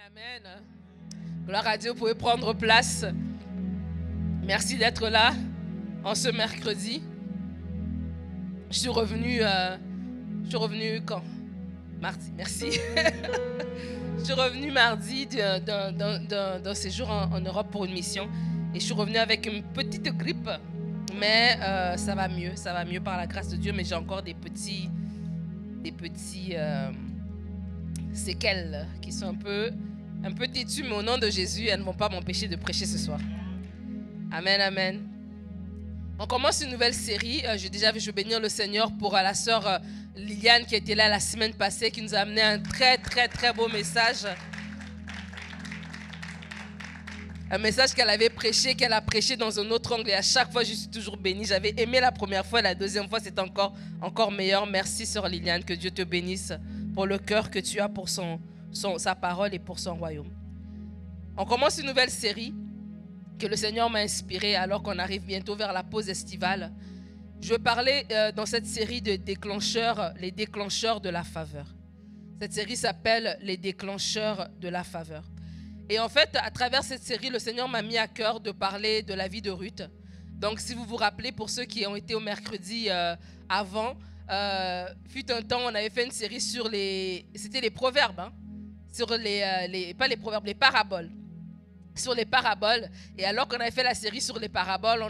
Amen. Gloire à Dieu, vous pouvez prendre place. Merci d'être là en ce mercredi. Je suis revenu quand? Mardi, merci. Je suis revenu mardi d'un séjour en Europe pour une mission. Et je suis revenu avec une petite grippe. Mais ça va mieux par la grâce de Dieu. Mais j'ai encore des petits séquelles qui sont un peu têtues. Mais au nom de Jésus, elles ne vont pas m'empêcher de prêcher ce soir. Amen, amen. On commence une nouvelle série. Je veux bénir le Seigneur pour la sœur Liliane qui était là la semaine passée, qui nous a amené un très, très, très beau message. Un message qu'elle avait prêché, qu'elle a prêché dans un autre angle. Et à chaque fois, je suis toujours bénie. J'avais aimé la première fois, la deuxième fois, c'est encore meilleur. Merci, sœur Liliane. Que Dieu te bénisse pour le cœur que tu as pour sa parole et pour son royaume. On commence une nouvelle série que le Seigneur m'a inspirée alors qu'on arrive bientôt vers la pause estivale. Je vais parler dans cette série de déclencheurs, les déclencheurs de la faveur. Cette série s'appelle les déclencheurs de la faveur. Et en fait, à travers cette série, le Seigneur m'a mis à cœur de parler de la vie de Ruth. Donc, si vous vous rappelez, pour ceux qui ont été au mercredi avant, fut un temps, on avait fait une série sur c'était les proverbes, hein, sur pas les proverbes, les paraboles. Sur les paraboles. Et alors qu'on avait fait la série sur les paraboles,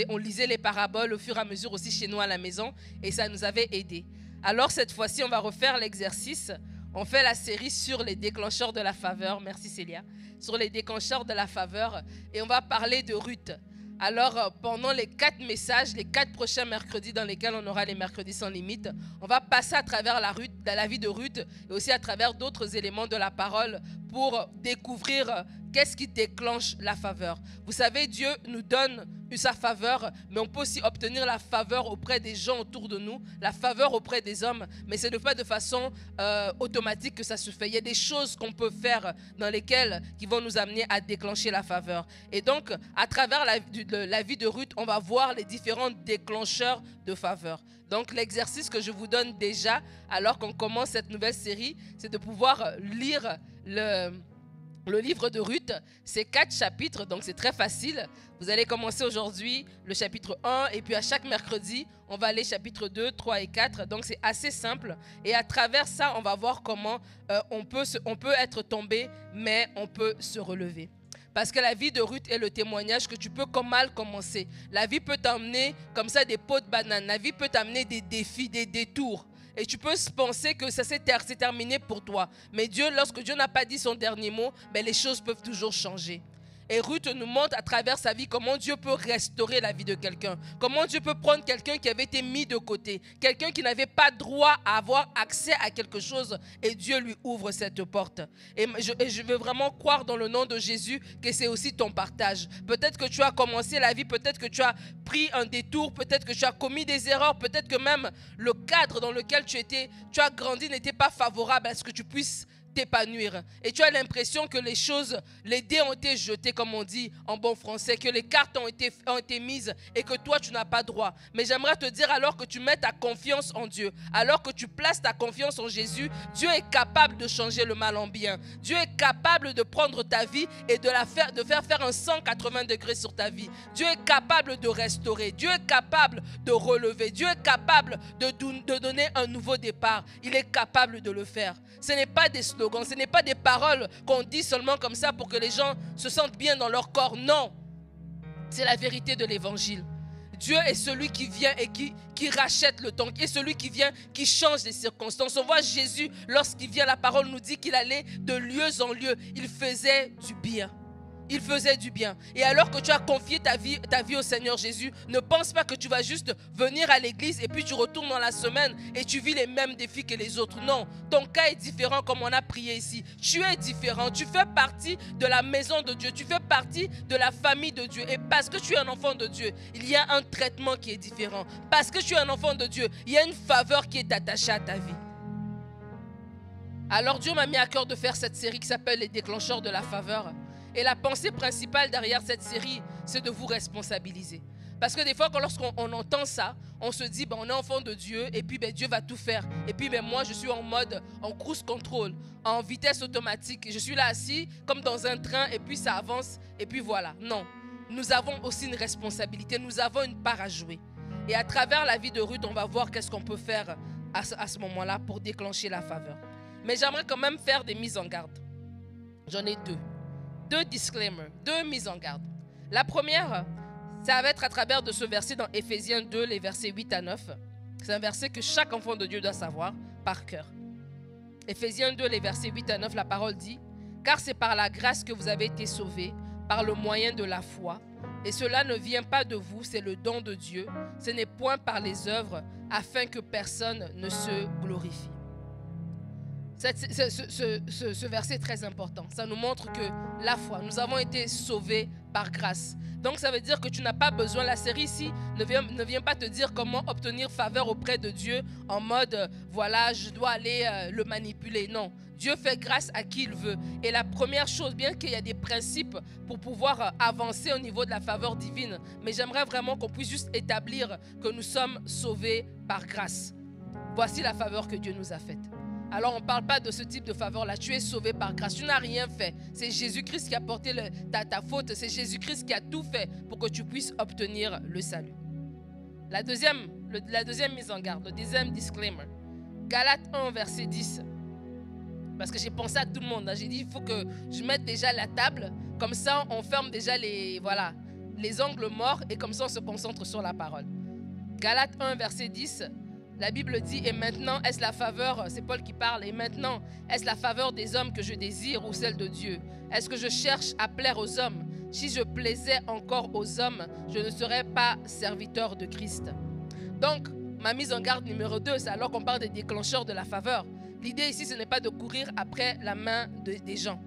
on lisait les paraboles au fur et à mesure aussi chez nous à la maison, et ça nous avait aidé. Alors, cette fois-ci, on va refaire l'exercice. On fait la série sur les déclencheurs de la faveur. Merci Célia. Sur les déclencheurs de la faveur. Et on va parler de Ruth. Alors, pendant les 4 messages, les 4 prochains mercredis dans lesquels on aura les mercredis sans limite, on va passer à travers la vie de Ruth et aussi à travers d'autres éléments de la parole pour découvrir qu'est-ce qui déclenche la faveur. Vous savez, Dieu nous donne sa faveur, mais on peut aussi obtenir la faveur auprès des gens autour de nous, la faveur auprès des hommes, mais ce n'est pas de façon automatique que ça se fait. Il y a des choses qu'on peut faire qui vont nous amener à déclencher la faveur. Et donc, à travers la vie de Ruth, on va voir les différents déclencheurs de faveur. Donc, l'exercice que je vous donne déjà, alors qu'on commence cette nouvelle série, c'est de pouvoir lire le livre de Ruth. C'est 4 chapitres, donc c'est très facile. Vous allez commencer aujourd'hui le chapitre 1 et puis à chaque mercredi, on va aller chapitre 2, 3 et 4. Donc c'est assez simple. Et à travers ça, on va voir comment on peut être tombé, mais on peut se relever. Parce que la vie de Ruth est le témoignage que tu peux mal commencer. La vie peut t'amener comme ça des pots de banane. La vie peut t'amener des défis, des détours. Et tu peux penser que ça c'est terminé pour toi. Mais lorsque Dieu n'a pas dit son dernier mot, les choses peuvent toujours changer. Et Ruth nous montre à travers sa vie comment Dieu peut restaurer la vie de quelqu'un. Comment Dieu peut prendre quelqu'un qui avait été mis de côté. Quelqu'un qui n'avait pas droit à avoir accès à quelque chose. Et Dieu lui ouvre cette porte. Et je veux vraiment croire dans le nom de Jésus que c'est aussi ton partage. Peut-être que tu as commencé la vie, peut-être que tu as pris un détour, peut-être que tu as commis des erreurs, peut-être que même le cadre dans lequel tu as grandi n'était pas favorable à ce que tu puisses t'épanouir. Et tu as l'impression que les dés ont été jetés, comme on dit en bon français, que les cartes ont été mises et que toi tu n'as pas droit. Mais j'aimerais te dire, alors que tu mets ta confiance en Dieu, alors que tu places ta confiance en Jésus, Dieu est capable de changer le mal en bien. Dieu est capable de prendre ta vie et de faire un 180 degrés sur ta vie. Dieu est capable de restaurer. Dieu est capable de relever. Dieu est capable de donner un nouveau départ. Il est capable de le faire. Ce n'est pas des slogans, ce n'est pas des paroles qu'on dit seulement comme ça pour que les gens se sentent bien dans leur corps. Non, c'est la vérité de l'évangile. Dieu est celui qui vient et qui rachète le temps, qui est celui qui vient, qui change les circonstances. On voit Jésus, lorsqu'il vient, la parole nous dit qu'il allait de lieu en lieu. Il faisait du bien. Il faisait du bien. Et alors que tu as confié ta vie au Seigneur Jésus, ne pense pas que tu vas juste venir à l'église et puis tu retournes dans la semaine et tu vis les mêmes défis que les autres. Non, ton cas est différent comme on a prié ici. Tu es différent. Tu fais partie de la maison de Dieu. Tu fais partie de la famille de Dieu. Et parce que tu es un enfant de Dieu, il y a un traitement qui est différent. Parce que tu es un enfant de Dieu, il y a une faveur qui est attachée à ta vie. Alors Dieu m'a mis à cœur de faire cette série qui s'appelle les déclencheurs de la faveur. Et la pensée principale derrière cette série, c'est de vous responsabiliser. Parce que des fois, lorsqu'on entend ça, on se dit, on est enfant de Dieu et puis Dieu va tout faire. Et puis moi, je suis en mode, en cruise control, en vitesse automatique. Je suis là assis comme dans un train et puis ça avance et puis voilà. Non, nous avons aussi une responsabilité, nous avons une part à jouer. Et à travers la vie de Ruth, on va voir qu'est-ce qu'on peut faire à ce moment-là pour déclencher la faveur. Mais j'aimerais quand même faire des mises en garde. J'en ai deux. Deux disclaimers, deux mises en garde. La première, ça va être à travers de ce verset dans Éphésiens 2, les versets 8 à 9. C'est un verset que chaque enfant de Dieu doit savoir par cœur. Éphésiens 2, les versets 8 à 9, la parole dit « Car c'est par la grâce que vous avez été sauvés, par le moyen de la foi. Et cela ne vient pas de vous, c'est le don de Dieu. Ce n'est point par les œuvres, afin que personne ne se glorifie. » Ce verset est très important. Ça nous montre que la foi, nous avons été sauvés par grâce. Donc ça veut dire que tu n'as pas besoin, la série ici ne vient pas te dire comment obtenir faveur auprès de Dieu en mode, voilà, je dois aller le manipuler. Non, Dieu fait grâce à qui il veut. Et la première chose, bien qu'il y a des principes pour pouvoir avancer au niveau de la faveur divine, mais j'aimerais vraiment qu'on puisse juste établir que nous sommes sauvés par grâce. Voici la faveur que Dieu nous a faite. Alors on ne parle pas de ce type de faveur-là. Tu es sauvé par grâce. Tu n'as rien fait. C'est Jésus-Christ qui a porté ta faute. C'est Jésus-Christ qui a tout fait pour que tu puisses obtenir le salut. La deuxième mise en garde, le deuxième disclaimer. Galates 1, verset 10. Parce que j'ai pensé à tout le monde. J'ai dit, il faut que je mette déjà la table. Comme ça, on ferme déjà les angles morts. Et comme ça, on se concentre sur la parole. Galates 1, verset 10. La Bible dit, et maintenant, est-ce la faveur, c'est Paul qui parle, et maintenant, est-ce la faveur des hommes que je désire ou celle de Dieu? Est-ce que je cherche à plaire aux hommes? Si je plaisais encore aux hommes, je ne serais pas serviteur de Christ. Donc, ma mise en garde numéro 2, c'est alors qu'on parle des déclencheurs de la faveur. L'idée ici, ce n'est pas de courir après la main des gens.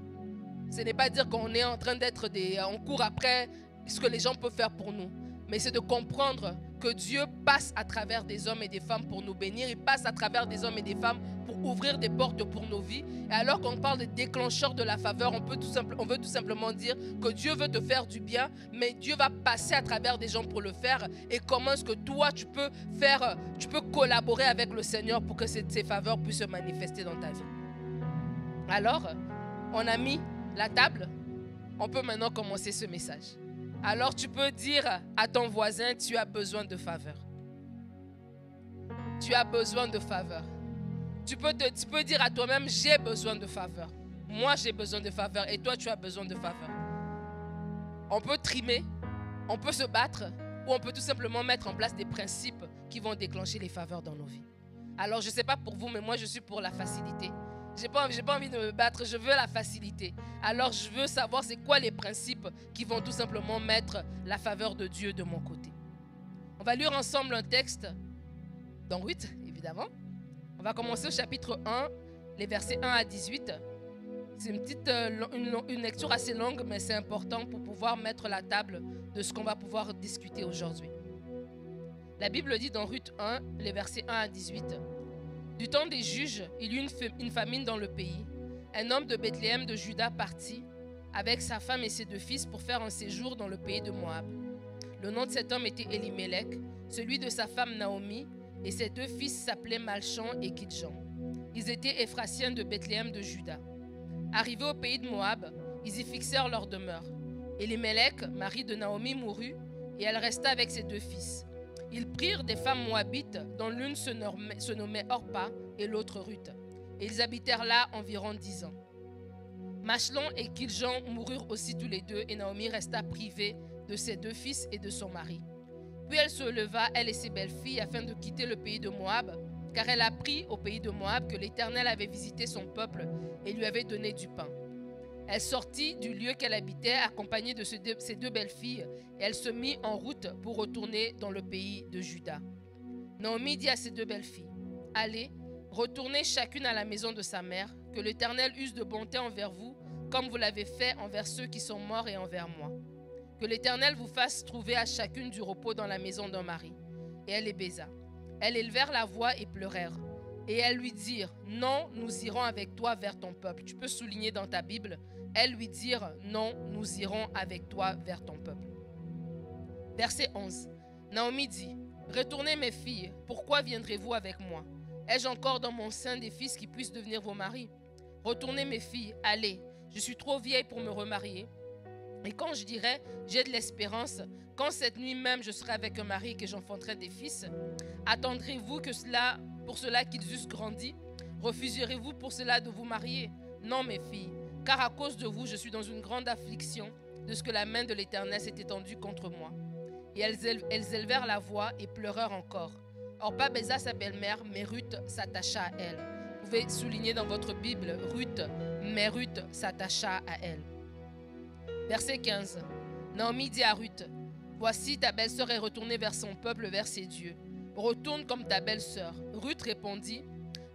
Ce n'est pas dire qu'on est en train on court après ce que les gens peuvent faire pour nous. Mais c'est de comprendre que Dieu passe à travers des hommes et des femmes pour nous bénir. Il passe à travers des hommes et des femmes pour ouvrir des portes pour nos vies. Et alors qu'on parle de déclencheur de la faveur, on veut tout simplement dire que Dieu veut te faire du bien, mais Dieu va passer à travers des gens pour le faire. Et comment est-ce que toi, tu peux collaborer avec le Seigneur pour que ces faveurs puissent se manifester dans ta vie. Alors, on a mis la table. On peut maintenant commencer ce message. Alors tu peux dire à ton voisin, tu as besoin de faveur. Tu as besoin de faveur. Tu peux dire à toi-même, j'ai besoin de faveur. Moi, j'ai besoin de faveur et toi, tu as besoin de faveur. On peut trimer, on peut se battre ou on peut tout simplement mettre en place des principes qui vont déclencher les faveurs dans nos vies. Alors, je ne sais pas pour vous, mais moi, je suis pour la facilité. Je n'ai pas envie de me battre, je veux la facilité. Alors je veux savoir c'est quoi les principes qui vont tout simplement mettre la faveur de Dieu de mon côté. On va lire ensemble un texte dans Ruth, évidemment. On va commencer au chapitre 1, les versets 1 à 18. C'est une lecture assez longue, mais c'est important pour pouvoir mettre la table de ce qu'on va pouvoir discuter aujourd'hui. La Bible dit dans Ruth 1, les versets 1 à 18. Du temps des juges, il y eut une famine dans le pays. Un homme de Bethléem de Juda partit avec sa femme et ses 2 fils pour faire un séjour dans le pays de Moab. Le nom de cet homme était Elimelech, celui de sa femme Naomi, et ses 2 fils s'appelaient Malchon et Kidjon. Ils étaient Éphrasiens de Bethléem de Juda. Arrivés au pays de Moab, ils y fixèrent leur demeure. Elimelech, mari de Naomi, mourut, et elle resta avec ses 2 fils. Ils prirent des femmes moabites, dont l'une se nommait Orpa et l'autre Ruth. Et ils habitèrent là environ 10 ans. Machlon et Kidjon moururent aussi tous les deux, et Naomi resta privée de ses 2 fils et de son mari. Puis elle se leva, elle et ses belles-filles, afin de quitter le pays de Moab, car elle apprit au pays de Moab que l'Éternel avait visité son peuple et lui avait donné du pain. Elle sortit du lieu qu'elle habitait, accompagnée de ses 2 belles-filles, et elle se mit en route pour retourner dans le pays de Juda. Naomi dit à ses 2 belles-filles, « Allez, retournez chacune à la maison de sa mère, que l'Éternel use de bonté envers vous, comme vous l'avez fait envers ceux qui sont morts et envers moi. Que l'Éternel vous fasse trouver à chacune du repos dans la maison d'un mari. » Et elle les baisa. Elles élevèrent la voix et pleurèrent. Et elles lui dirent, « Non, nous irons avec toi vers ton peuple. » Tu peux souligner dans ta Bible. Elles lui dirent, « Non, nous irons avec toi vers ton peuple. » Verset 11. Naomi dit, retournez mes filles, pourquoi viendrez-vous avec moi? Ai-je encore dans mon sein des fils qui puissent devenir vos maris? Retournez mes filles, allez, je suis trop vieille pour me remarier. Et quand je dirai, j'ai de l'espérance, quand cette nuit même je serai avec un mari et que j'enfanterai des fils, attendrez-vous pour cela qu'ils eussent grandi? Refuserez-vous pour cela de vous marier? Non mes filles, car à cause de vous je suis dans une grande affliction de ce que la main de l'Éternel s'est étendue contre moi. Et elles élevèrent la voix et pleurèrent encore. Orpa baisa sa belle-mère, mais Ruth s'attacha à elle. Vous pouvez souligner dans votre Bible, Ruth, mais Ruth s'attacha à elle. Verset 15. Naomi dit à Ruth, voici ta belle-sœur est retournée vers son peuple, vers ses dieux. Retourne comme ta belle-sœur. Ruth répondit,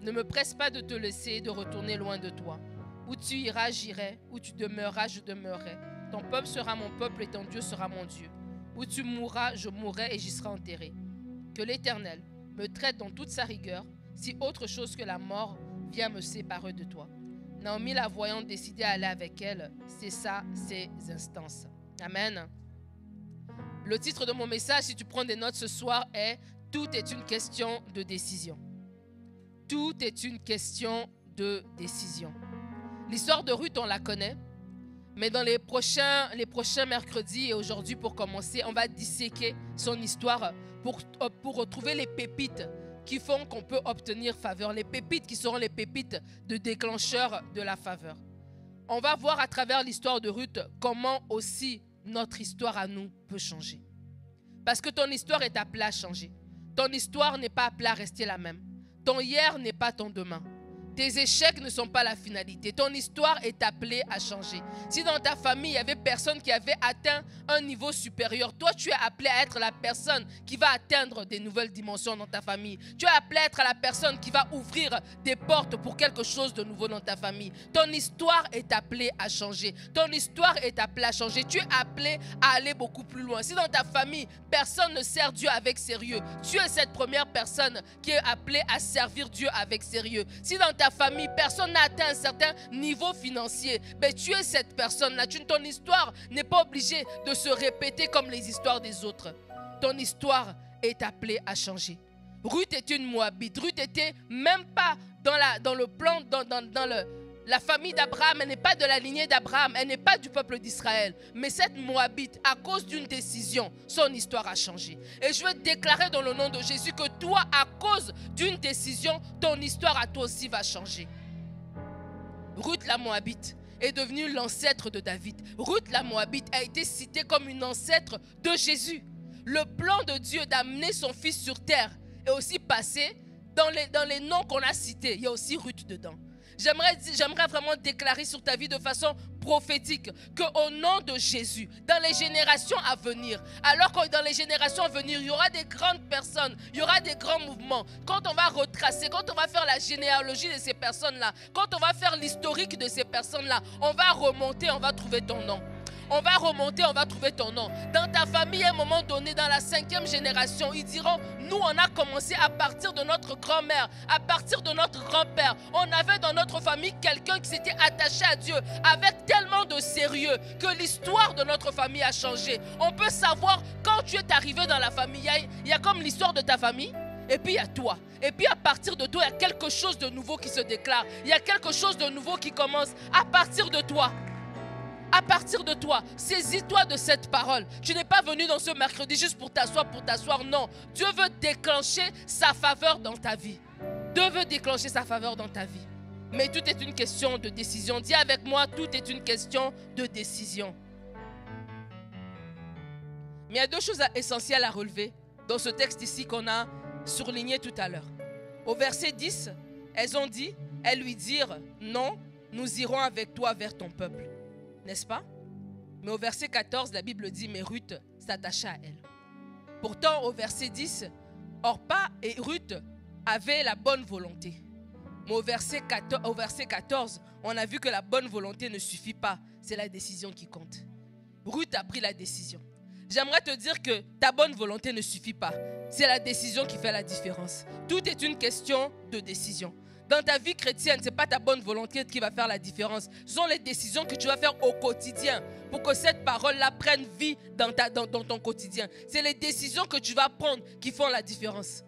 ne me presse pas de te laisser et de retourner loin de toi. Où tu iras, j'irai. Où tu demeureras, je demeurerai. Ton peuple sera mon peuple et ton Dieu sera mon Dieu. Où tu mourras, je mourrai et j'y serai enterré. Que l'Éternel me traite dans toute sa rigueur, si autre chose que la mort vient me séparer de toi. Naomi, la voyant décider à aller avec elle, cessa ses instances. Amen. Le titre de mon message, si tu prends des notes ce soir, est « Tout est une question de décision ». Tout est une question de décision. L'histoire de Ruth, on la connaît, mais dans les prochains mercredis et aujourd'hui pour commencer, on va disséquer son histoire pour retrouver les pépites qui font qu'on peut obtenir faveur. Les pépites qui seront les pépites de déclencheurs de la faveur. On va voir à travers l'histoire de Ruth comment aussi notre histoire à nous peut changer. Parce que ton histoire est appelée à changer. Ton histoire n'est pas appelée à rester la même. Ton hier n'est pas ton demain. Tes échecs ne sont pas la finalité. Ton histoire est appelée à changer. Si dans ta famille, il y avait personne qui avait atteint un niveau supérieur, toi, tu es appelé à être la personne qui va atteindre des nouvelles dimensions dans ta famille. Tu es appelé à être la personne qui va ouvrir des portes pour quelque chose de nouveau dans ta famille. Ton histoire est appelée à changer. Ton histoire est appelée à changer. Tu es appelé à aller beaucoup plus loin. Si dans ta famille, personne ne sert Dieu avec sérieux, tu es cette première personne qui est appelée à servir Dieu avec sérieux. Si dans ta famille, personne n'a atteint un certain niveau financier, mais tu es cette personne-là. Ton histoire n'est pas obligée de se répéter comme les histoires des autres. Ton histoire est appelée à changer. Ruth est une Moabite. Ruth n'était même pas dans le plan, la famille d'Abraham. Elle n'est pas de la lignée d'Abraham. Elle n'est pas du peuple d'Israël. Mais cette Moabite, à cause d'une décision, son histoire a changé. Et je veux déclarer dans le nom de Jésus que toi, à cause d'une décision, ton histoire à toi aussi va changer. Ruth la Moabite est devenue l'ancêtre de David. Ruth la Moabite a été citée comme une ancêtre de Jésus. Le plan de Dieu d'amener son fils sur terre est aussi passé dans les noms qu'on a cités. Il y a aussi Ruth dedans. J'aimerais vraiment déclarer sur ta vie de façon prophétique qu'au nom de Jésus, dans les générations à venir, alors que dans les générations à venir, il y aura des grandes personnes, il y aura des grands mouvements. Quand on va retracer, quand on va faire la généalogie de ces personnes-là, quand on va faire l'historique de ces personnes-là, on va remonter, on va trouver ton nom. On va remonter, on va trouver ton nom. Dans ta famille, à un moment donné, dans la 5e génération, ils diront, nous, on a commencé à partir de notre grand-mère, à partir de notre grand-père. On avait dans notre famille quelqu'un qui s'était attaché à Dieu avec tellement de sérieux que l'histoire de notre famille a changé. On peut savoir quand tu es arrivé dans la famille, il y a comme l'histoire de ta famille. Et puis il y a toi. Et puis à partir de toi, il y a quelque chose de nouveau qui se déclare. Il y a quelque chose de nouveau qui commence à partir de toi. À partir de toi, saisis-toi de cette parole. Tu n'es pas venu dans ce mercredi juste pour t'asseoir, non. Dieu veut déclencher sa faveur dans ta vie. Dieu veut déclencher sa faveur dans ta vie. Mais tout est une question de décision. Dis avec moi, tout est une question de décision. Mais il y a deux choses essentielles à relever dans ce texte ici qu'on a surligné tout à l'heure. Au verset 10, elles lui dirent, non, nous irons avec toi vers ton peuple. N'est-ce pas? Mais au verset 14, la Bible dit, mais Ruth s'attacha à elle. Pourtant, au verset 10, Orpa et Ruth avaient la bonne volonté. Mais au verset 14, on a vu que la bonne volonté ne suffit pas. C'est la décision qui compte. Ruth a pris la décision. J'aimerais te dire que ta bonne volonté ne suffit pas. C'est la décision qui fait la différence. Tout est une question de décision. Dans ta vie chrétienne, ce n'est pas ta bonne volonté qui va faire la différence. Ce sont les décisions que tu vas faire au quotidien pour que cette parole-là prenne vie dans ton quotidien. C'est les décisions que tu vas prendre qui font la différence.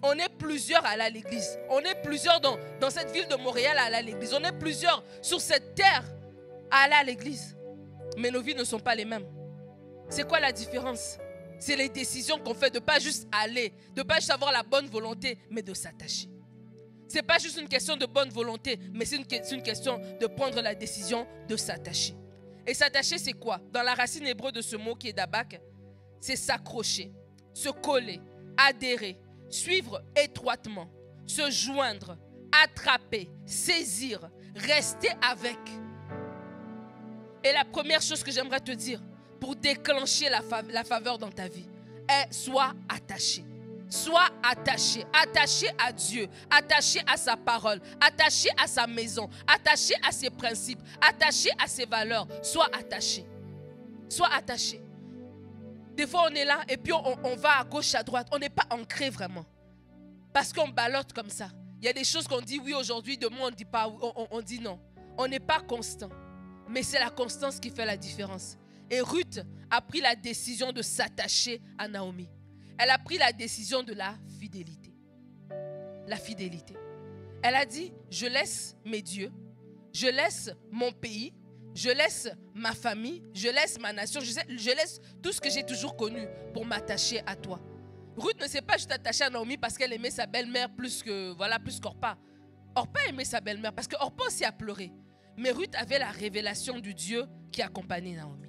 On est plusieurs à aller à l'église. On est plusieurs dans cette ville de Montréal à aller à l'église. On est plusieurs sur cette terre à aller à l'église. Mais nos vies ne sont pas les mêmes. C'est quoi la différence? C'est les décisions qu'on fait de ne pas juste aller, de ne pas juste avoir la bonne volonté, mais de s'attacher. Ce n'est pas juste une question de bonne volonté, mais c'est une question de prendre la décision de s'attacher. Et s'attacher, c'est quoi? Dans la racine hébreu de ce mot qui est dabak, c'est s'accrocher, se coller, adhérer, suivre étroitement, se joindre, attraper, saisir, rester avec. Et la première chose que j'aimerais te dire pour déclencher la faveur dans ta vie est sois attaché. Sois attaché, attaché à Dieu, attaché à sa parole, attaché à sa maison, attaché à ses principes, attaché à ses valeurs. Sois attaché. Sois attaché. Des fois, on est là et puis on va à gauche, à droite. On n'est pas ancré vraiment. Parce qu'on ballotte comme ça. Il y a des choses qu'on dit oui aujourd'hui, demain on dit pas, on dit non. On n'est pas constant. Mais c'est la constance qui fait la différence. Et Ruth a pris la décision de s'attacher à Naomi. Elle a pris la décision de la fidélité. La fidélité. Elle a dit, je laisse mes dieux, je laisse mon pays, je laisse ma famille, je laisse ma nation, je laisse tout ce que j'ai toujours connu pour m'attacher à toi. Ruth ne s'est pas juste attachée à Naomi parce qu'elle aimait sa belle-mère plus qu'Orpa. Orpa aimait sa belle-mère parce qu'Orpa aussi a pleuré. Mais Ruth avait la révélation du Dieu qui accompagnait Naomi.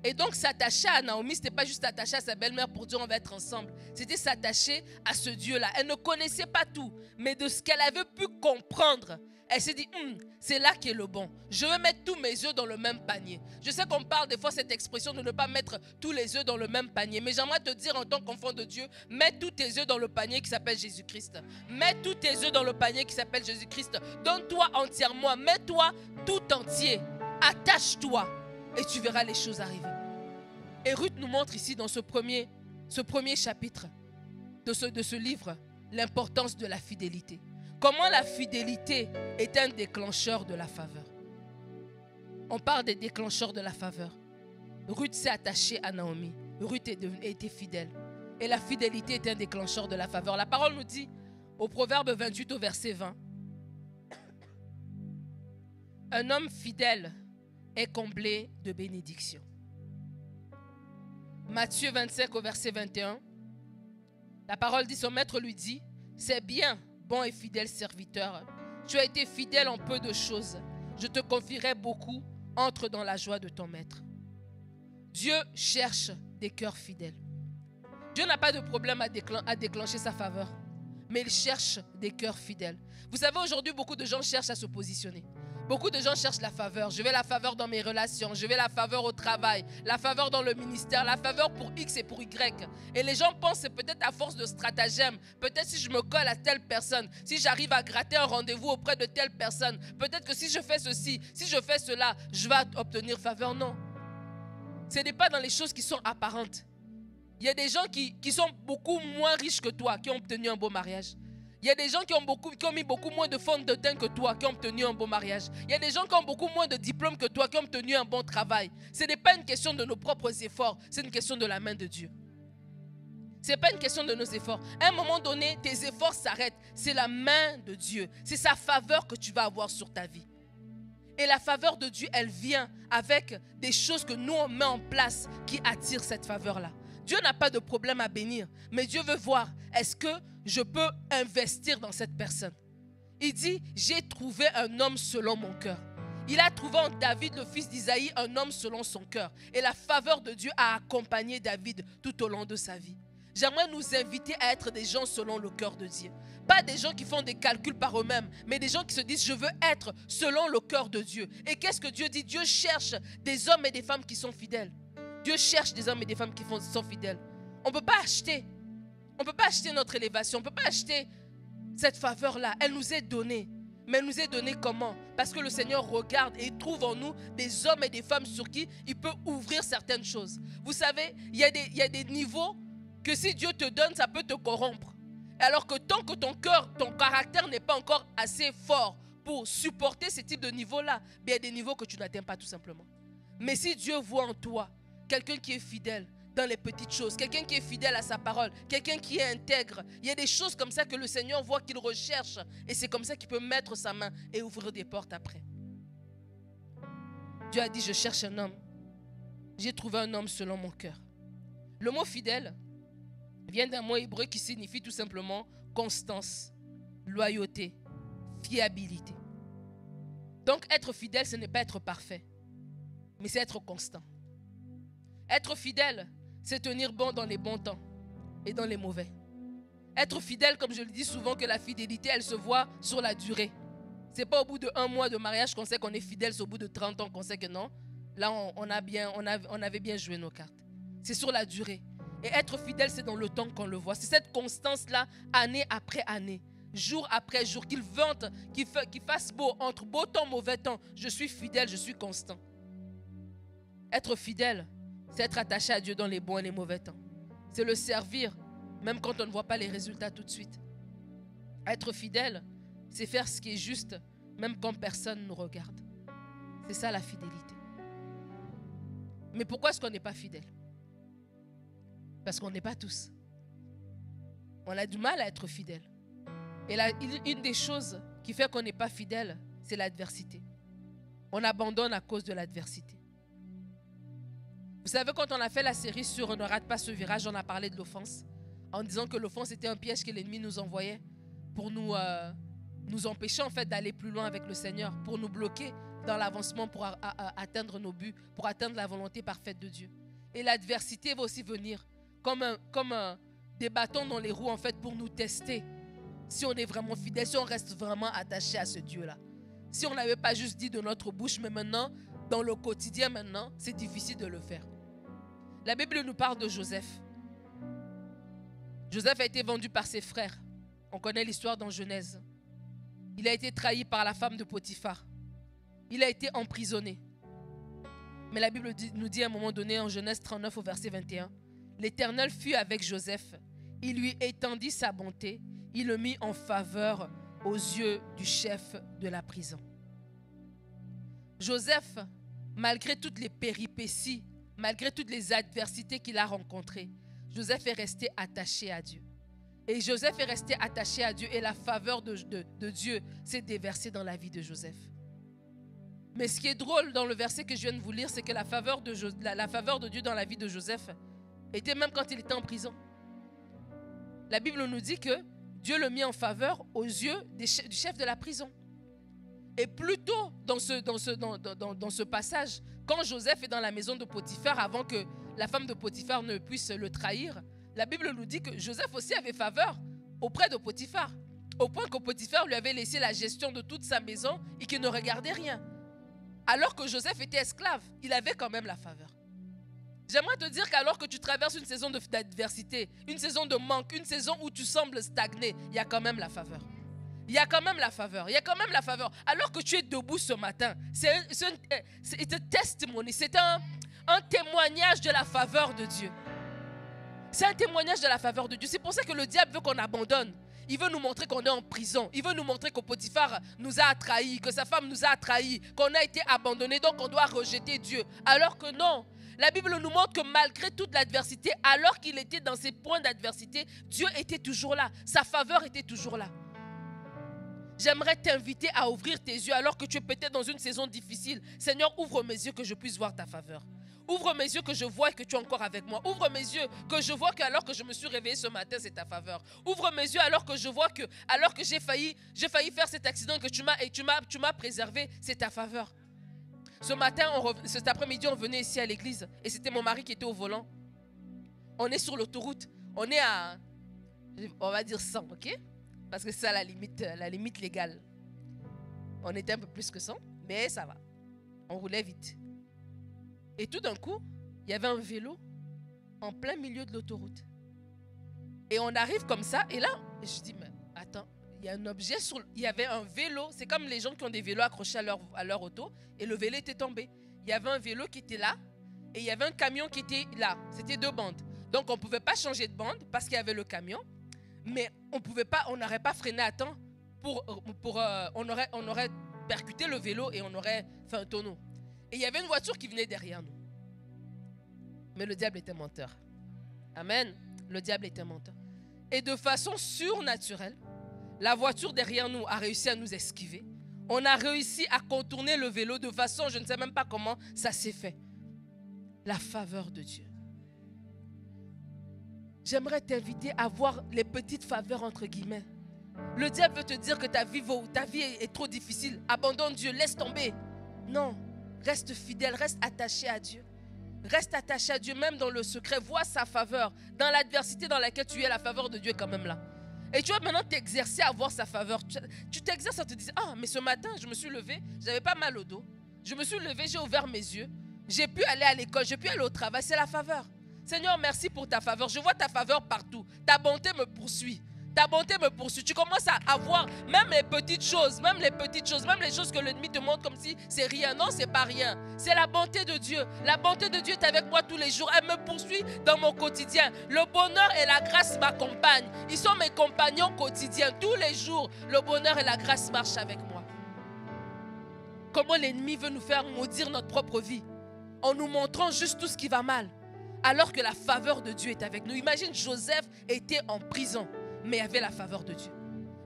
Et donc s'attacher à Naomi, ce n'était pas juste s'attacher à sa belle-mère pour dire on va être ensemble. C'était s'attacher à ce Dieu-là. Elle ne connaissait pas tout, mais de ce qu'elle avait pu comprendre, elle s'est dit, c'est là qui est le bon. Je veux mettre tous mes œufs dans le même panier. Je sais qu'on parle des fois cette expression de ne pas mettre tous les œufs dans le même panier. Mais j'aimerais te dire en tant qu'enfant de Dieu, mets tous tes œufs dans le panier qui s'appelle Jésus-Christ. Mets tous tes œufs dans le panier qui s'appelle Jésus-Christ. Donne-toi entièrement, mets-toi tout entier. Attache-toi et tu verras les choses arriver. Et Ruth nous montre ici dans ce premier chapitre de ce livre l'importance de la fidélité. Comment la fidélité est un déclencheur de la faveur. On parle des déclencheurs de la faveur. Ruth s'est attachée à Naomi. Ruth était fidèle. Et la fidélité est un déclencheur de la faveur. La parole nous dit au Proverbe 28 au verset 20. Un homme fidèle est comblé de bénédictions. Matthieu 25 au verset 21. La parole dit, son maître lui dit, c'est bien, bon et fidèle serviteur. Tu as été fidèle en peu de choses. Je te confierai beaucoup. Entre dans la joie de ton maître. Dieu cherche des cœurs fidèles. Dieu n'a pas de problème à déclencher sa faveur. Mais il cherche des cœurs fidèles. Vous savez, aujourd'hui, beaucoup de gens cherchent à se positionner. Beaucoup de gens cherchent la faveur. Je veux la faveur dans mes relations. Je veux la faveur au travail. La faveur dans le ministère. La faveur pour X et pour Y. Et les gens pensent que peut-être à force de stratagème. Peut-être si je me colle à telle personne. Si j'arrive à gratter un rendez-vous auprès de telle personne. Peut-être que si je fais ceci, si je fais cela, je vais obtenir faveur. Non. Ce n'est pas dans les choses qui sont apparentes. Il y a des gens qui sont beaucoup moins riches que toi, qui ont obtenu un beau mariage. Il y a des gens qui ont mis beaucoup moins de fond de teint que toi, qui ont obtenu un beau mariage. Il y a des gens qui ont beaucoup moins de diplômes que toi, qui ont obtenu un bon travail. Ce n'est pas une question de nos propres efforts, c'est une question de la main de Dieu. Ce n'est pas une question de nos efforts. À un moment donné, tes efforts s'arrêtent. C'est la main de Dieu. C'est sa faveur que tu vas avoir sur ta vie. Et la faveur de Dieu, elle vient avec des choses que nous, on met en place qui attirent cette faveur-là. Dieu n'a pas de problème à bénir, mais Dieu veut voir, est-ce que je peux investir dans cette personne? Il dit, j'ai trouvé un homme selon mon cœur. Il a trouvé en David, le fils d'Isaïe, un homme selon son cœur. Et la faveur de Dieu a accompagné David tout au long de sa vie. J'aimerais nous inviter à être des gens selon le cœur de Dieu. Pas des gens qui font des calculs par eux-mêmes, mais des gens qui se disent, je veux être selon le cœur de Dieu. Et qu'est-ce que Dieu dit? Dieu cherche des hommes et des femmes qui sont fidèles. Dieu cherche des hommes et des femmes qui sont fidèles. On ne peut pas acheter. On ne peut pas acheter notre élévation. On ne peut pas acheter cette faveur-là. Elle nous est donnée. Mais elle nous est donnée comment? Parce que le Seigneur regarde et trouve en nous des hommes et des femmes sur qui il peut ouvrir certaines choses. Vous savez, il y a des niveaux que si Dieu te donne, ça peut te corrompre. Alors que tant que ton cœur, ton caractère n'est pas encore assez fort pour supporter ce type de niveau-là, il y a des niveaux que tu n'atteins pas tout simplement. Mais si Dieu voit en toi quelqu'un qui est fidèle dans les petites choses, quelqu'un qui est fidèle à sa parole, quelqu'un qui est intègre, il y a des choses comme ça que le Seigneur voit qu'il recherche et c'est comme ça qu'il peut mettre sa main et ouvrir des portes après. Dieu a dit, je cherche un homme. J'ai trouvé un homme selon mon cœur. Le mot fidèle vient d'un mot hébreu qui signifie tout simplement constance, loyauté, fiabilité. Donc être fidèle, ce n'est pas être parfait, mais c'est être constant. Être fidèle, c'est tenir bon dans les bons temps et dans les mauvais. Être fidèle, comme je le dis souvent, que la fidélité, elle se voit sur la durée. Ce n'est pas au bout de 1 mois de mariage qu'on sait qu'on est fidèle, c'est au bout de 30 ans qu'on sait que non. Là, on avait bien joué nos cartes. C'est sur la durée. Et être fidèle, c'est dans le temps qu'on le voit. C'est cette constance-là, année après année, jour après jour, qu'il vente, qu'il fasse beau, entre beau temps, mauvais temps. Je suis fidèle, je suis constant. Être fidèle, c'est être attaché à Dieu dans les bons et les mauvais temps. C'est le servir, même quand on ne voit pas les résultats tout de suite. Être fidèle, c'est faire ce qui est juste, même quand personne nous regarde. C'est ça la fidélité. Mais pourquoi est-ce qu'on n'est pas fidèle? Parce qu'on n'est pas tous. On a du mal à être fidèle. Et là, une des choses qui fait qu'on n'est pas fidèle, c'est l'adversité. On abandonne à cause de l'adversité. Vous savez, quand on a fait la série sur Ne rate pas ce virage, on a parlé de l'offense, en disant que l'offense était un piège que l'ennemi nous envoyait pour nous empêcher en fait d'aller plus loin avec le Seigneur, pour nous bloquer dans l'avancement, pour atteindre nos buts, pour atteindre la volonté parfaite de Dieu. Et l'adversité va aussi venir comme des bâtons dans les roues en fait pour nous tester si on est vraiment fidèle, si on reste vraiment attaché à ce Dieu-là. Si on n'avait pas juste dit de notre bouche, mais maintenant, dans le quotidien maintenant, c'est difficile de le faire. La Bible nous parle de Joseph. Joseph a été vendu par ses frères. On connaît l'histoire dans Genèse. Il a été trahi par la femme de Potiphar. Il a été emprisonné. Mais la Bible nous dit à un moment donné en Genèse 39 au verset 21, l'Éternel fut avec Joseph. Il lui étendit sa bonté. Il le mit en faveur aux yeux du chef de la prison. Joseph, malgré toutes les péripéties, malgré toutes les adversités qu'il a rencontrées, Joseph est resté attaché à Dieu. Et Joseph est resté attaché à Dieu et la faveur de Dieu s'est déversée dans la vie de Joseph. Mais ce qui est drôle dans le verset que je viens de vous lire, c'est que la faveur de Dieu dans la vie de Joseph était même quand il était en prison. La Bible nous dit que Dieu le mit en faveur aux yeux du chef de la prison. Et plus tôt dans ce passage, quand Joseph est dans la maison de Potiphar, avant que la femme de Potiphar ne puisse le trahir, la Bible nous dit que Joseph aussi avait faveur auprès de Potiphar, au point que Potiphar lui avait laissé la gestion de toute sa maison et qu'il ne regardait rien. Alors que Joseph était esclave, il avait quand même la faveur. J'aimerais te dire qu'alors que tu traverses une saison d'adversité, une saison de manque, une saison où tu sembles stagner, il y a quand même la faveur. Il y a quand même la faveur. Il y a quand même la faveur. Alors que tu es debout ce matin, c'est un testimony, c'est un témoignage de la faveur de Dieu. C'est un témoignage de la faveur de Dieu. C'est pour ça que le diable veut qu'on abandonne. Il veut nous montrer qu'on est en prison. Il veut nous montrer que Potiphar nous a trahis, que sa femme nous a trahis, qu'on a été abandonné, donc on doit rejeter Dieu. Alors que non. La Bible nous montre que malgré toute l'adversité, alors qu'il était dans ces points d'adversité, Dieu était toujours là. Sa faveur était toujours là. J'aimerais t'inviter à ouvrir tes yeux alors que tu es peut-être dans une saison difficile. Seigneur, ouvre mes yeux que je puisse voir ta faveur. Ouvre mes yeux que je vois que tu es encore avec moi. Ouvre mes yeux que je vois que alors que je me suis réveillé ce matin, c'est ta faveur. Ouvre mes yeux alors que je vois que alors que j'ai failli faire cet accident que tu m'as préservé, c'est ta faveur. Ce matin, cet après-midi, on venait ici à l'église et c'était mon mari qui était au volant. On est sur l'autoroute. On est à, on va dire 100, ok? Parce que c'est ça la limite légale. On était un peu plus que 100, mais ça va. On roulait vite. Et tout d'un coup, il y avait un vélo en plein milieu de l'autoroute. Et on arrive comme ça, et là, je dis, mais attends, il y a un objet il y avait un vélo, c'est comme les gens qui ont des vélos accrochés à leur auto, et le vélo était tombé. Il y avait un vélo qui était là, et il y avait un camion qui était là. C'était 2 bandes. Donc on ne pouvait pas changer de bande parce qu'il y avait le camion. Mais on n'aurait pas freiné à temps. On aurait percuté le vélo et on aurait fait un tonneau. Et il y avait une voiture qui venait derrière nous. Mais le diable était menteur. Amen. Le diable était menteur. Et de façon surnaturelle, la voiture derrière nous a réussi à nous esquiver. On a réussi à contourner le vélo de façon, je ne sais même pas comment ça s'est fait. La faveur de Dieu. J'aimerais t'inviter à voir les petites faveurs entre guillemets. Le diable veut te dire que ta vie est trop difficile. Abandonne Dieu, laisse tomber. Non, reste fidèle, reste attaché à Dieu. Reste attaché à Dieu, même dans le secret. Vois sa faveur. Dans l'adversité dans laquelle tu es, la faveur de Dieu est quand même là. Et tu vas maintenant t'exercer à voir sa faveur. Tu t'exerces à te dire, ah, mais ce matin, je me suis levé, j'avais pas mal au dos. Je me suis levé, j'ai ouvert mes yeux. J'ai pu aller à l'école, j'ai pu aller au travail. C'est la faveur. Seigneur, merci pour ta faveur. Je vois ta faveur partout. Ta bonté me poursuit. Ta bonté me poursuit. Tu commences à voir même les petites choses, même les choses que l'ennemi te montre comme si c'est rien. Non, c'est pas rien. C'est la bonté de Dieu. La bonté de Dieu est avec moi tous les jours. Elle me poursuit dans mon quotidien. Le bonheur et la grâce m'accompagnent. Ils sont mes compagnons quotidiens. Tous les jours, le bonheur et la grâce marchent avec moi. Comment l'ennemi veut nous faire maudire notre propre vie en nous montrant juste tout ce qui va mal, alors que la faveur de Dieu est avec nous. Imagine, Joseph était en prison, mais il y avait la faveur de Dieu.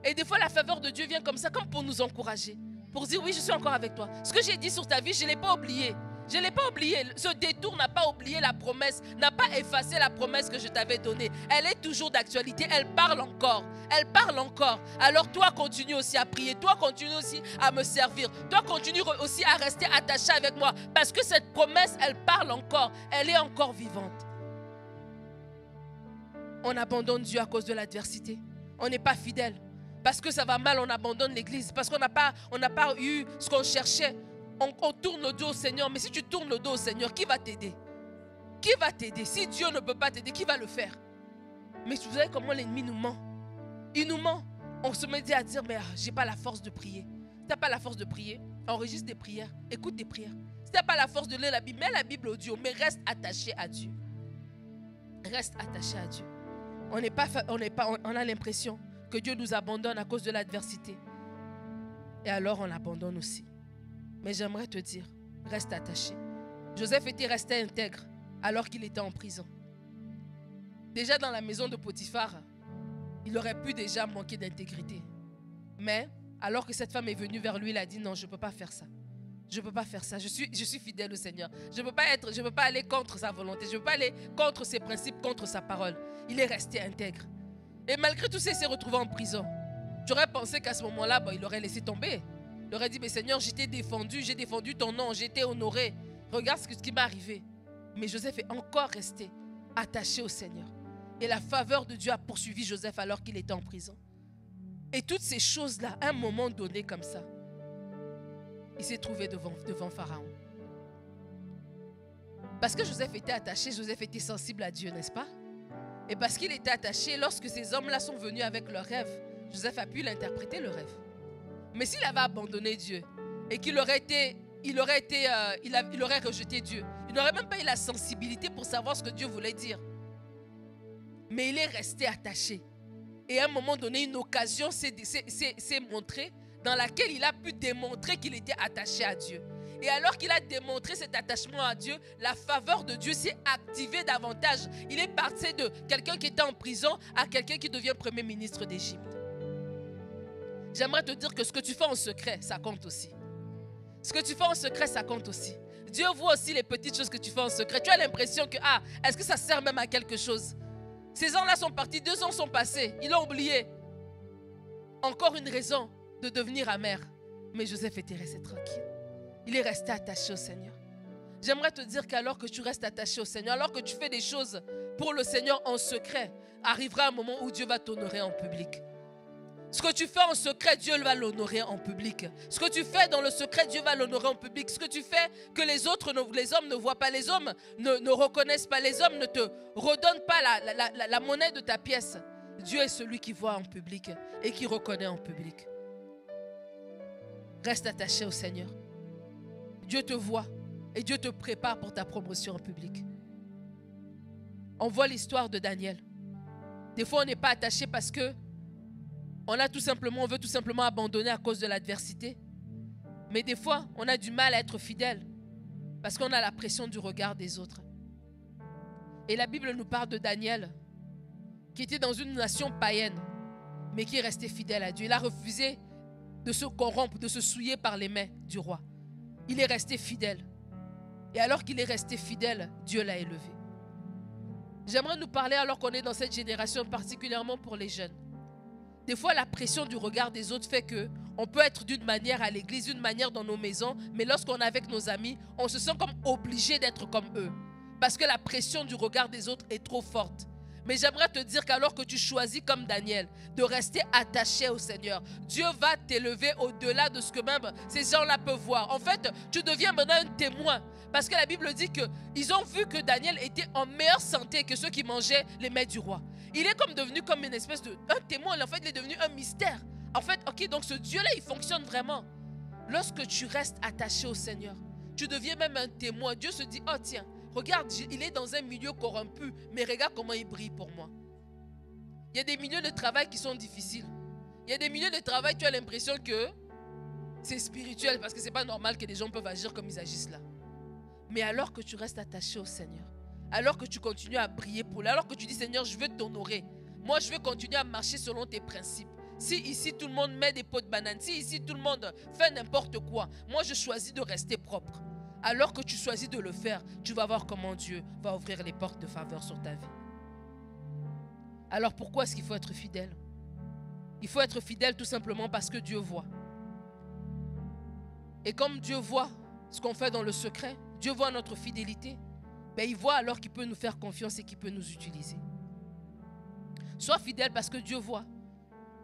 Et des fois, la faveur de Dieu vient comme ça, comme pour nous encourager. Pour dire, oui, je suis encore avec toi. Ce que j'ai dit sur ta vie, je ne l'ai pas oublié. Je ne l'ai pas oublié. Ce détour n'a pas oublié la promesse, n'a pas effacé la promesse que je t'avais donnée. Elle est toujours d'actualité. Elle parle encore. Elle parle encore. Alors toi, continue aussi à prier. Toi, continue aussi à me servir. Toi, continue aussi à rester attaché avec moi. Parce que cette promesse, elle parle encore. Elle est encore vivante. On abandonne Dieu à cause de l'adversité. On n'est pas fidèle. Parce que ça va mal, on abandonne l'église. Parce qu'on n'a pas eu ce qu'on cherchait. On tourne le dos au Seigneur. Mais si tu tournes le dos au Seigneur, qui va t'aider? Qui va t'aider? Si Dieu ne peut pas t'aider, qui va le faire? Mais vous savez comment l'ennemi nous ment? Il nous ment. On se met à dire, mais je n'ai pas la force de prier. Si tu n'as pas la force de prier, enregistre des prières. Écoute des prières. Si tu n'as pas la force de lire la Bible, mets la Bible audio. Mais reste attaché à Dieu. Reste attaché à Dieu. On a l'impression que Dieu nous abandonne à cause de l'adversité. Et alors on l'abandonne aussi. Mais j'aimerais te dire, reste attaché. Joseph était resté intègre alors qu'il était en prison. Déjà dans la maison de Potiphar, il aurait pu déjà manquer d'intégrité. Mais alors que cette femme est venue vers lui, il a dit non, je ne peux pas faire ça. Je ne peux pas faire ça. Je suis fidèle au Seigneur. Je ne peux pas aller contre sa volonté. Je ne peux pas aller contre ses principes, contre sa parole. Il est resté intègre. Et malgré tout ça, il s'est retrouvé en prison. Tu aurais pensé qu'à ce moment-là, il aurait laissé tomber. Il aurait dit, mais Seigneur, j'ai défendu ton nom, j'ai été honoré. Regarde ce qui m'est arrivé. Mais Joseph est encore resté attaché au Seigneur. Et la faveur de Dieu a poursuivi Joseph alors qu'il était en prison. Et toutes ces choses-là, à un moment donné comme ça, il s'est trouvé devant Pharaon. Parce que Joseph était attaché, Joseph était sensible à Dieu, n'est-ce pas? Et parce qu'il était attaché, lorsque ces hommes-là sont venus avec leur rêve, Joseph a pu l'interpréter, le rêve. Mais s'il avait abandonné Dieu et qu'il aurait rejeté Dieu, il n'aurait même pas eu la sensibilité pour savoir ce que Dieu voulait dire. Mais il est resté attaché. Et à un moment donné, une occasion s'est montrée dans laquelle il a pu démontrer qu'il était attaché à Dieu. Et alors qu'il a démontré cet attachement à Dieu, la faveur de Dieu s'est activée davantage. Il est passé de quelqu'un qui était en prison à quelqu'un qui devient premier ministre d'Égypte. J'aimerais te dire que ce que tu fais en secret, ça compte aussi. Ce que tu fais en secret, ça compte aussi. Dieu voit aussi les petites choses que tu fais en secret. Tu as l'impression que, est-ce que ça sert même à quelque chose? Ces ans-là sont partis, 2 ans sont passés, ils l'ont oublié. Encore une raison de devenir amer. Mais Joseph était resté tranquille. Il est resté attaché au Seigneur. J'aimerais te dire qu'alors que tu restes attaché au Seigneur, alors que tu fais des choses pour le Seigneur en secret, arrivera un moment où Dieu va t'honorer en public. Ce que tu fais en secret, Dieu va l'honorer en public. Ce que tu fais dans le secret, Dieu va l'honorer en public. Ce que tu fais que les hommes ne voient pas, les hommes ne reconnaissent pas, les hommes ne te redonnent pas la monnaie de ta pièce. Dieu est celui qui voit en public et qui reconnaît en public. Reste attaché au Seigneur. Dieu te voit et Dieu te prépare pour ta promotion en public. On voit l'histoire de Daniel. Des fois, on n'est pas attaché parce que on veut tout simplement abandonner à cause de l'adversité. Mais des fois, on a du mal à être fidèle parce qu'on a la pression du regard des autres. Et la Bible nous parle de Daniel, qui était dans une nation païenne, mais qui est resté fidèle à Dieu. Il a refusé de se corrompre, de se souiller par les mains du roi. Il est resté fidèle. Et alors qu'il est resté fidèle, Dieu l'a élevé. J'aimerais nous parler alors qu'on est dans cette génération, particulièrement pour les jeunes. Des fois, la pression du regard des autres fait que on peut être d'une manière à l'église, d'une manière dans nos maisons, mais lorsqu'on est avec nos amis, on se sent comme obligé d'être comme eux. Parce que la pression du regard des autres est trop forte. Mais j'aimerais te dire qu'alors que tu choisis comme Daniel de rester attaché au Seigneur, Dieu va t'élever au-delà de ce que même ces gens-là peuvent voir. En fait, tu deviens maintenant un témoin. Parce que la Bible dit qu'ils ont vu que Daniel était en meilleure santé que ceux qui mangeaient les mets du roi. Il est comme devenu comme une espèce de un témoin. En fait, il est devenu un mystère. En fait, ok, donc ce Dieu-là, il fonctionne vraiment. Lorsque tu restes attaché au Seigneur, tu deviens même un témoin. Dieu se dit, oh tiens, regarde, il est dans un milieu corrompu, mais regarde comment il brille pour moi. Il y a des milieux de travail qui sont difficiles. Il y a des milieux de travail, tu as l'impression que c'est spirituel, parce que ce n'est pas normal que les gens peuvent agir comme ils agissent là. Mais alors que tu restes attaché au Seigneur, alors que tu continues à briller pour lui, alors que tu dis, Seigneur, je veux t'honorer. Moi, je veux continuer à marcher selon tes principes. Si ici tout le monde met des pots de bananes, si ici tout le monde fait n'importe quoi, moi je choisis de rester propre. Alors que tu choisis de le faire, tu vas voir comment Dieu va ouvrir les portes de faveur sur ta vie. Alors pourquoi est-ce qu'il faut être fidèle? Il faut être fidèle tout simplement parce que Dieu voit. Et comme Dieu voit ce qu'on fait dans le secret, Dieu voit notre fidélité, ben il voit alors qu'il peut nous faire confiance et qu'il peut nous utiliser. Sois fidèle parce que Dieu voit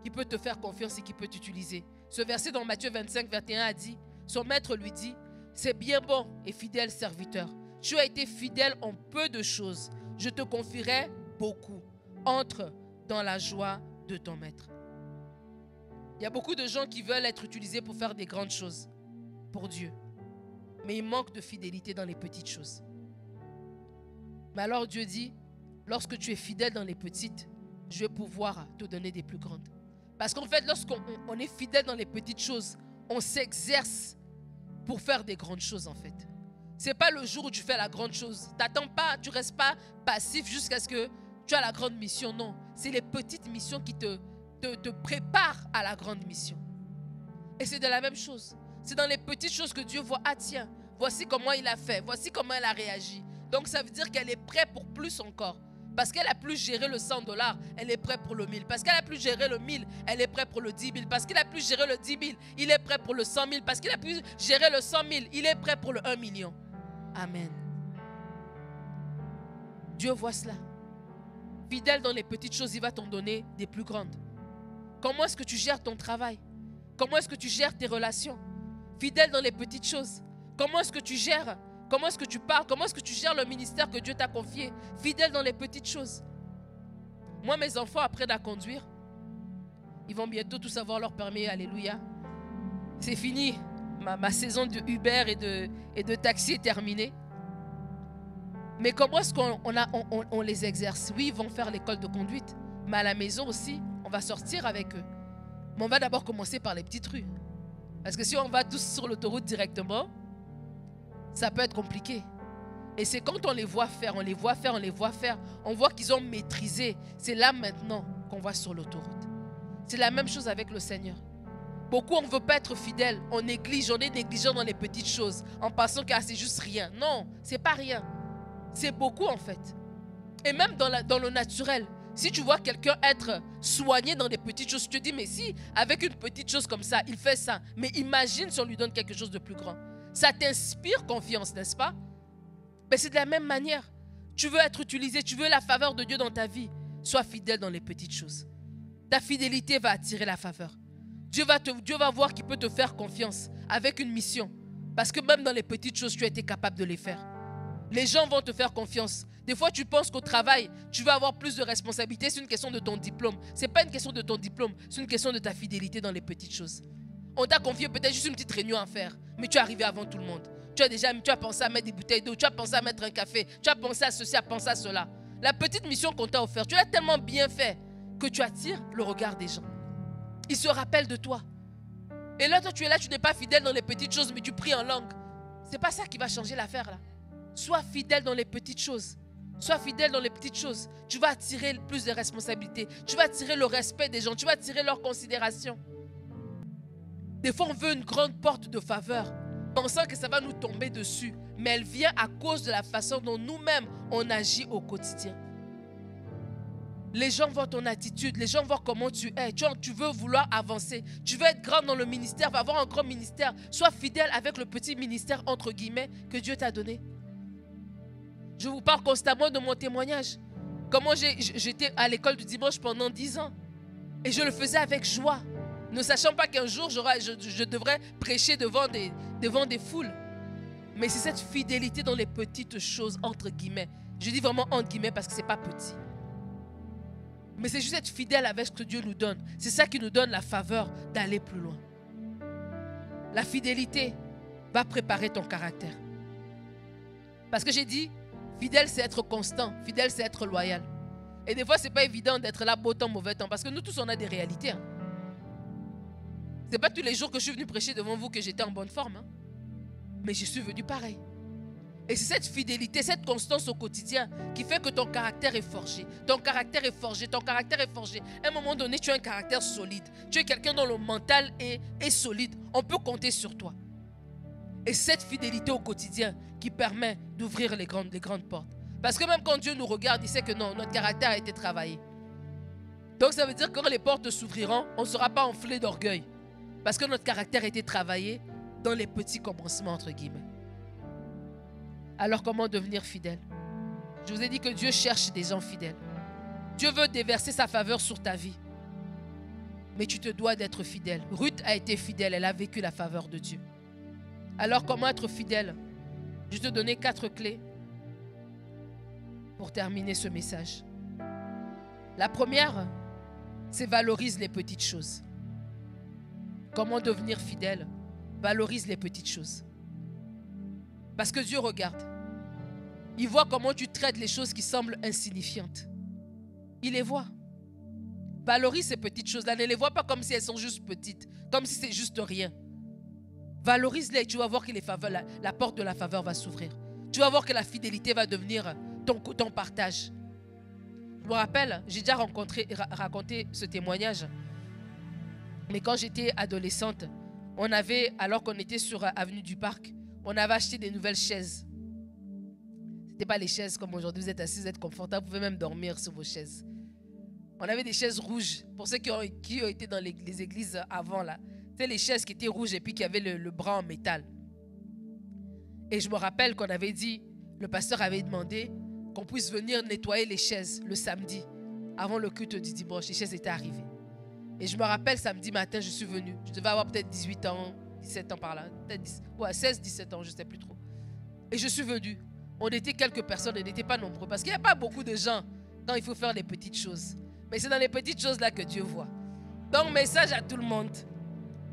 qu'il peut te faire confiance et qu'il peut t'utiliser. Ce verset dans Matthieu 25, 21 a dit, son maître lui dit, c'est bien bon et fidèle serviteur. Tu as été fidèle en peu de choses. Je te confierai beaucoup. Entre dans la joie de ton maître. Il y a beaucoup de gens qui veulent être utilisés pour faire des grandes choses pour Dieu. Mais il manque de fidélité dans les petites choses. Mais alors Dieu dit, lorsque tu es fidèle dans les petites, je vais pouvoir te donner des plus grandes. Parce qu'en fait, lorsqu'on est fidèle dans les petites choses, on s'exerce pour faire des grandes choses en fait. Ce n'est pas le jour où tu fais la grande chose. T'attends pas, tu ne restes pas passif jusqu'à ce que tu as la grande mission. Non, c'est les petites missions qui te préparent à la grande mission. Et c'est de la même chose. C'est dans les petites choses que Dieu voit, ah tiens, voici comment il a fait, voici comment elle a réagi. Donc ça veut dire qu'elle est prête pour plus encore. Parce qu'elle a plus géré le 100 $, elle est prête pour le 1000. Parce qu'elle a plus géré le 1000, elle est prête pour le 10 000. Parce qu'il a plus géré le 10 000, il est prêt pour le 100 000. Parce qu'il a plus géré le 100 000, il est prêt pour le 1 million. Amen. Dieu voit cela. Fidèle dans les petites choses, il va t'en donner des plus grandes. Comment est-ce que tu gères ton travail? Comment est-ce que tu gères tes relations? Fidèle dans les petites choses. Comment est-ce que tu gères? Comment est-ce que tu parles? Comment est-ce que tu gères le ministère que Dieu t'a confié? Fidèle dans les petites choses. Moi, mes enfants, après à conduire, ils vont bientôt tous avoir leur permis. Alléluia. C'est fini. Ma saison de Uber et de taxi est terminée. Mais comment est-ce qu'on les exerce? Oui, ils vont faire l'école de conduite. Mais à la maison aussi, on va sortir avec eux. Mais on va d'abord commencer par les petites rues. Parce que si on va tous sur l'autoroute directement, ça peut être compliqué. Et c'est quand on les voit faire, on voit qu'ils ont maîtrisé. C'est là maintenant qu'on va sur l'autoroute. C'est la même chose avec le Seigneur. Beaucoup, on ne veut pas être fidèle. On néglige, on est négligent dans les petites choses. En pensant que c'est juste rien. Non, c'est pas rien. C'est beaucoup en fait. Et même dans le naturel. Si tu vois quelqu'un être soigné dans des petites choses, tu te dis, mais si, avec une petite chose comme ça, il fait ça. Mais imagine si on lui donne quelque chose de plus grand. Ça t'inspire confiance, n'est-ce pas? Mais c'est de la même manière. Tu veux être utilisé, tu veux la faveur de Dieu dans ta vie. Sois fidèle dans les petites choses. Ta fidélité va attirer la faveur. Dieu va voir qu'il peut te faire confiance avec une mission. Parce que même dans les petites choses, tu as été capable de les faire. Les gens vont te faire confiance. Des fois, tu penses qu'au travail, tu vas avoir plus de responsabilités. C'est une question de ton diplôme. Ce n'est pas une question de ton diplôme. C'est une question de ta fidélité dans les petites choses. On t'a confié peut-être juste une petite réunion à faire. Mais tu es arrivé avant tout le monde. Tu as pensé à mettre des bouteilles d'eau. Tu as pensé à mettre un café. Tu as pensé à ceci, à penser à cela. La petite mission qu'on t'a offerte, tu l'as tellement bien fait que tu attires le regard des gens. Ils se rappellent de toi. Et là, toi, tu es là, tu n'es pas fidèle dans les petites choses, mais tu pries en langue. C'est pas ça qui va changer l'affaire là. Sois fidèle dans les petites choses. Sois fidèle dans les petites choses. Tu vas attirer plus de responsabilités. Tu vas attirer le respect des gens. Tu vas attirer leur considération. Des fois, on veut une grande porte de faveur, pensant que ça va nous tomber dessus. Mais elle vient à cause de la façon dont nous-mêmes, on agit au quotidien. Les gens voient ton attitude, les gens voient comment tu es. Tu veux vouloir avancer. Tu veux être grand dans le ministère, va avoir un grand ministère. Sois fidèle avec le petit ministère, entre guillemets, que Dieu t'a donné. Je vous parle constamment de mon témoignage. Comment j'étais à l'école du dimanche pendant 10 ans. Et je le faisais avec joie. Ne sachant pas qu'un jour, je devrais prêcher devant des foules. Mais c'est cette fidélité dans les petites choses, entre guillemets. Je dis vraiment entre guillemets parce que ce n'est pas petit. Mais c'est juste être fidèle avec ce que Dieu nous donne. C'est ça qui nous donne la faveur d'aller plus loin. La fidélité va préparer ton caractère. Parce que j'ai dit, fidèle c'est être constant, fidèle c'est être loyal. Et des fois, ce n'est pas évident d'être là beau temps, mauvais temps. Parce que nous tous, on a des réalités. Hein. Ce n'est pas tous les jours que je suis venu prêcher devant vous que j'étais en bonne forme. Hein. Mais je suis venu pareil. Et c'est cette fidélité, cette constance au quotidien qui fait que ton caractère est forgé. Ton caractère est forgé, ton caractère est forgé. À un moment donné, tu as un caractère solide. Tu es quelqu'un dont le mental est solide. On peut compter sur toi. Et cette fidélité au quotidien qui permet d'ouvrir les grandes portes. Parce que même quand Dieu nous regarde, il sait que non, notre caractère a été travaillé. Donc ça veut dire que quand les portes s'ouvriront, on ne sera pas enflé d'orgueil. Parce que notre caractère a été travaillé dans les petits commencements, entre guillemets. Alors comment devenir fidèle? Je vous ai dit que Dieu cherche des gens fidèles. Dieu veut déverser sa faveur sur ta vie. Mais tu te dois d'être fidèle. Ruth a été fidèle, elle a vécu la faveur de Dieu. Alors comment être fidèle? Je vais te donner 4 clés pour terminer ce message. La première, c'est valorise les petites choses. Comment devenir fidèle? Valorise les petites choses. Parce que Dieu regarde. Il voit comment tu traites les choses qui semblent insignifiantes. Il les voit. Valorise ces petites choses-là. Ne les vois pas comme si elles sont juste petites. Comme si c'est juste rien. Valorise-les et tu vas voir que la porte de la faveur va s'ouvrir. Tu vas voir que la fidélité va devenir ton partage. Je me rappelle, j'ai déjà raconté ce témoignage. Mais quand j'étais adolescente, alors qu'on était sur Avenue du Parc, on avait acheté des nouvelles chaises. Ce n'étaient pas les chaises comme aujourd'hui, vous êtes assis, vous êtes confortable, vous pouvez même dormir sur vos chaises. On avait des chaises rouges, pour ceux qui ont été dans les églises avant là. C'était les chaises qui étaient rouges et puis qui avaient le bras en métal. Et je me rappelle qu'on avait dit, le pasteur avait demandé qu'on puisse venir nettoyer les chaises le samedi, avant le culte du dimanche. Les chaises étaient arrivées. Et je me rappelle, samedi matin, je suis venu. Je devais avoir peut-être 18 ans, 17 ans par là. 16, 17 ans, je ne sais plus trop. Et je suis venu. On était quelques personnes, on n'était pas nombreux. Parce qu'il n'y a pas beaucoup de gens quand il faut faire les petites choses. Mais c'est dans les petites choses là que Dieu voit. Donc, message à tout le monde.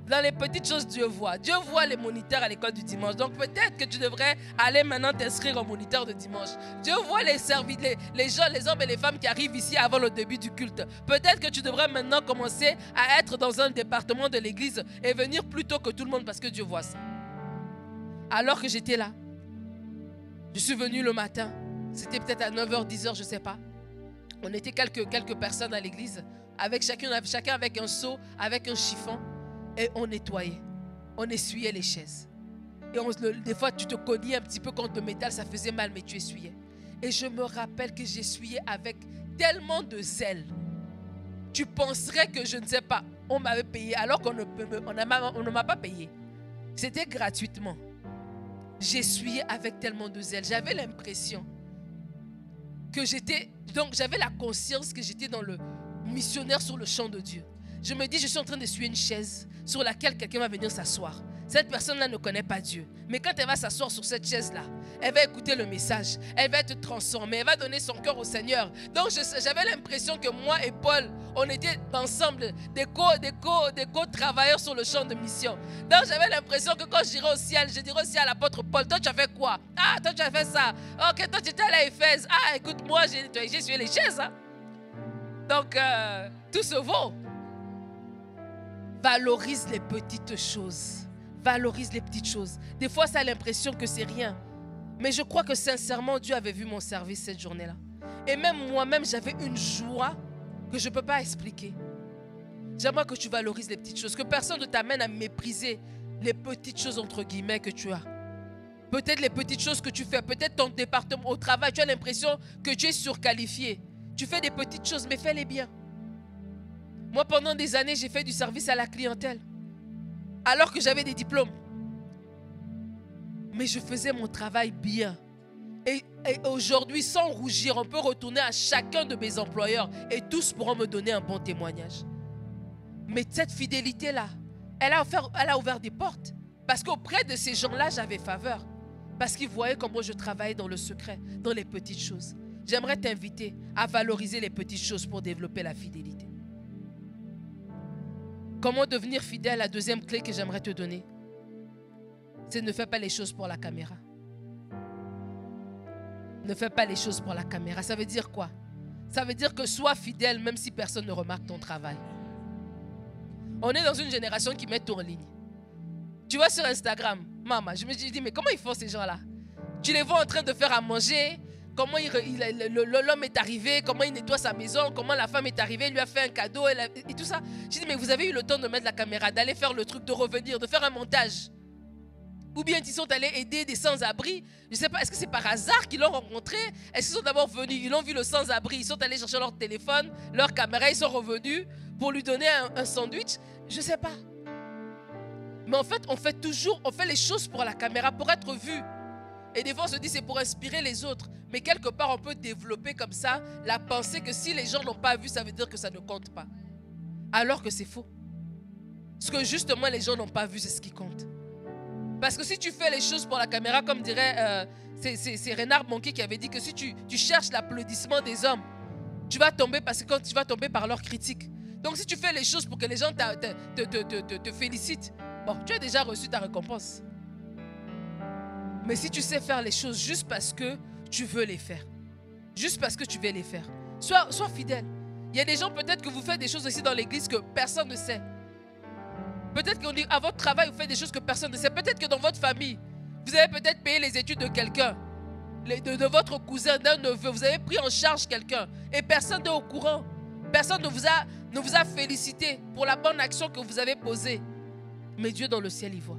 Dans les petites choses, Dieu voit. Dieu voit les moniteurs à l'école du dimanche. Donc peut-être que tu devrais aller maintenant t'inscrire au moniteur de dimanche. Dieu voit les gens, les hommes et les femmes qui arrivent ici avant le début du culte. Peut-être que tu devrais maintenant commencer à être dans un département de l'église et venir plus tôt que tout le monde parce que Dieu voit ça. Alors que j'étais là, je suis venu le matin. C'était peut-être à 9h, 10h, je ne sais pas. On était quelques personnes à l'église, avec chacun avec un seau, avec un chiffon. Et on nettoyait, on essuyait les chaises. Et des fois, tu te cognais un petit peu contre le métal, ça faisait mal, mais tu essuyais. Et je me rappelle que j'essuyais avec tellement de zèle. Tu penserais que, je ne sais pas, on m'avait payé, alors qu'on ne m'a pas payé. C'était gratuitement. J'essuyais avec tellement de zèle. J'avais l'impression que j'avais la conscience que j'étais dans le missionnaire sur le champ de Dieu. Je me dis, je suis en train d'essuyer une chaise sur laquelle quelqu'un va venir s'asseoir. Cette personne-là ne connaît pas Dieu. Mais quand elle va s'asseoir sur cette chaise-là, elle va écouter le message. Elle va être transformée. Elle va donner son cœur au Seigneur. Donc j'avais l'impression que moi et Paul, on était ensemble des co-travailleurs sur le champ de mission. Donc j'avais l'impression que quand j'irai au ciel, je dirais aussi à l'apôtre Paul, toi tu as fait quoi? Ah, toi tu as fait ça. Ok, toi tu étais allé à Éphèse. Ah, écoute, moi j'ai suivi les chaises. Hein? Donc tout se vaut. Valorise les petites choses. Valorise les petites choses. Des fois, ça a l'impression que c'est rien. Mais je crois que sincèrement, Dieu avait vu mon service cette journée-là. Et même moi-même, j'avais une joie que je ne peux pas expliquer. J'aimerais que tu valorises les petites choses. Que personne ne t'amène à mépriser les petites choses, entre guillemets, que tu as. Peut-être les petites choses que tu fais. Peut-être ton département au travail, tu as l'impression que tu es surqualifié. Tu fais des petites choses, mais fais-les bien. Moi, pendant des années, j'ai fait du service à la clientèle. Alors que j'avais des diplômes. Mais je faisais mon travail bien. Et aujourd'hui, sans rougir, on peut retourner à chacun de mes employeurs et tous pourront me donner un bon témoignage. Mais cette fidélité-là, elle a ouvert des portes. Parce qu'auprès de ces gens-là, j'avais faveur. Parce qu'ils voyaient comment je travaillais dans le secret, dans les petites choses. J'aimerais t'inviter à valoriser les petites choses pour développer la fidélité. Comment devenir fidèle? La deuxième clé que j'aimerais te donner, c'est ne fais pas les choses pour la caméra. Ne fais pas les choses pour la caméra. Ça veut dire quoi? Ça veut dire que sois fidèle même si personne ne remarque ton travail. On est dans une génération qui met tout en ligne. Tu vois sur Instagram, maman, je me dis, mais comment ils font ces gens-là? Tu les vois en train de faire à manger, comment l'homme est arrivé, comment il nettoie sa maison, comment la femme est arrivée, lui a fait un cadeau et tout ça. Je dis, mais vous avez eu le temps de mettre la caméra, d'aller faire le truc, de revenir, de faire un montage. Ou bien ils sont allés aider des sans-abri. Je ne sais pas, est-ce que c'est par hasard qu'ils l'ont rencontré? Est-ce qu'ils sont d'abord venus, ils ont vu le sans-abri, ils sont allés chercher leur téléphone, leur caméra, ils sont revenus pour lui donner un sandwich? Je ne sais pas. Mais en fait, on fait les choses pour la caméra, pour être vu. Et des fois, on se dit c'est pour inspirer les autres. Mais quelque part, on peut développer comme ça la pensée que si les gens n'ont pas vu, ça veut dire que ça ne compte pas. Alors que c'est faux. Ce que justement les gens n'ont pas vu, c'est ce qui compte. Parce que si tu fais les choses pour la caméra, comme dirait, c'est Renard Monquet qui avait dit que si tu cherches l'applaudissement des hommes, tu vas tomber tu vas tomber par leurs critiques. Donc si tu fais les choses pour que les gens te félicitent, bon, tu as déjà reçu ta récompense. Mais si tu sais faire les choses juste parce que tu veux les faire, juste parce que tu veux les faire, sois fidèle. Il y a des gens, peut-être que vous faites des choses aussi dans l'église que personne ne sait. Peut-être qu'on dit à votre travail, vous faites des choses que personne ne sait. Peut-être que dans votre famille, vous avez peut-être payé les études de quelqu'un, de votre cousin, d'un neveu. Vous avez pris en charge quelqu'un et personne n'est au courant. Personne ne vous a félicité pour la bonne action que vous avez posée. Mais Dieu dans le ciel, il voit.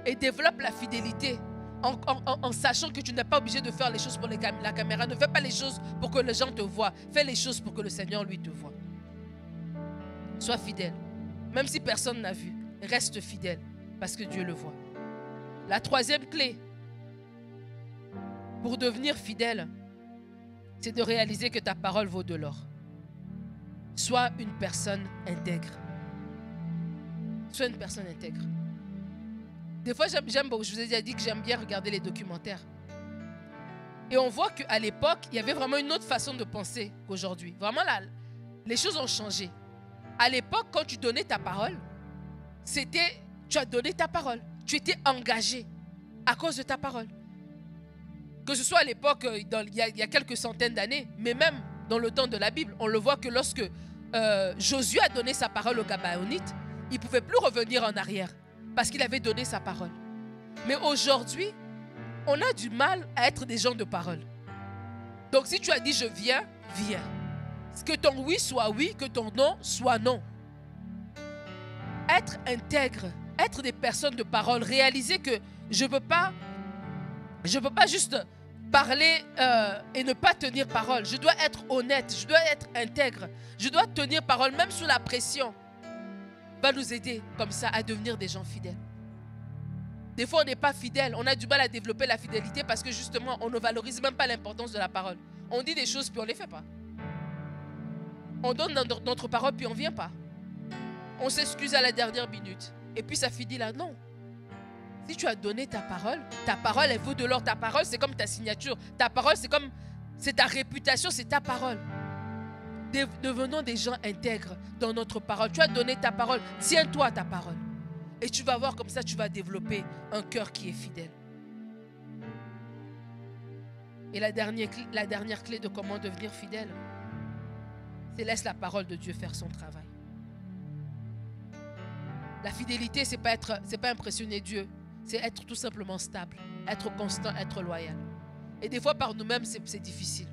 Et développe la fidélité en sachant que tu n'es pas obligé de faire les choses pour la caméra. Ne fais pas les choses pour que les gens te voient. Fais les choses pour que le Seigneur, lui, te voie. Sois fidèle. Même si personne n'a vu, reste fidèle parce que Dieu le voit. La troisième clé pour devenir fidèle, c'est de réaliser que ta parole vaut de l'or. Sois une personne intègre. Sois une personne intègre. Des fois, je vous ai déjà dit que j'aime bien regarder les documentaires. Et on voit qu'à l'époque, il y avait vraiment une autre façon de penser qu'aujourd'hui. Vraiment, là, les choses ont changé. À l'époque, quand tu donnais ta parole, tu as donné ta parole. Tu étais engagé à cause de ta parole. Que ce soit à l'époque, il y a quelques centaines d'années, mais même dans le temps de la Bible, on le voit que lorsque Josué a donné sa parole aux Gabaonites, il ne pouvait plus revenir en arrière parce qu'il avait donné sa parole. Mais aujourd'hui, on a du mal à être des gens de parole. Donc si tu as dit je viens, viens. Que ton oui soit oui, que ton non soit non. Être intègre, être des personnes de parole, réaliser que je ne peux pas juste parler et ne pas tenir parole. Je dois être honnête, je dois être intègre, je dois tenir parole même sous la pression. Va nous aider comme ça à devenir des gens fidèles. Des fois on n'est pas fidèle, on a du mal à développer la fidélité parce que justement on ne valorise même pas l'importance de la parole. On dit des choses puis on ne les fait pas. On donne notre parole puis on ne vient pas. On s'excuse à la dernière minute. Et puis sa fille dit là, non. Si tu as donné ta parole, elle vaut de l'or. Ta parole, c'est comme ta signature. Ta parole, c'est ta réputation, c'est ta parole. Devenons des gens intègres dans notre parole. Tu as donné ta parole, tiens-toi à ta parole. Et tu vas voir comme ça, tu vas développer un cœur qui est fidèle. Et la dernière clé de comment devenir fidèle, c'est laisse la parole de Dieu faire son travail. La fidélité, c'est pas impressionner Dieu, c'est être tout simplement stable, être constant, être loyal. Et des fois, par nous-mêmes, c'est difficile.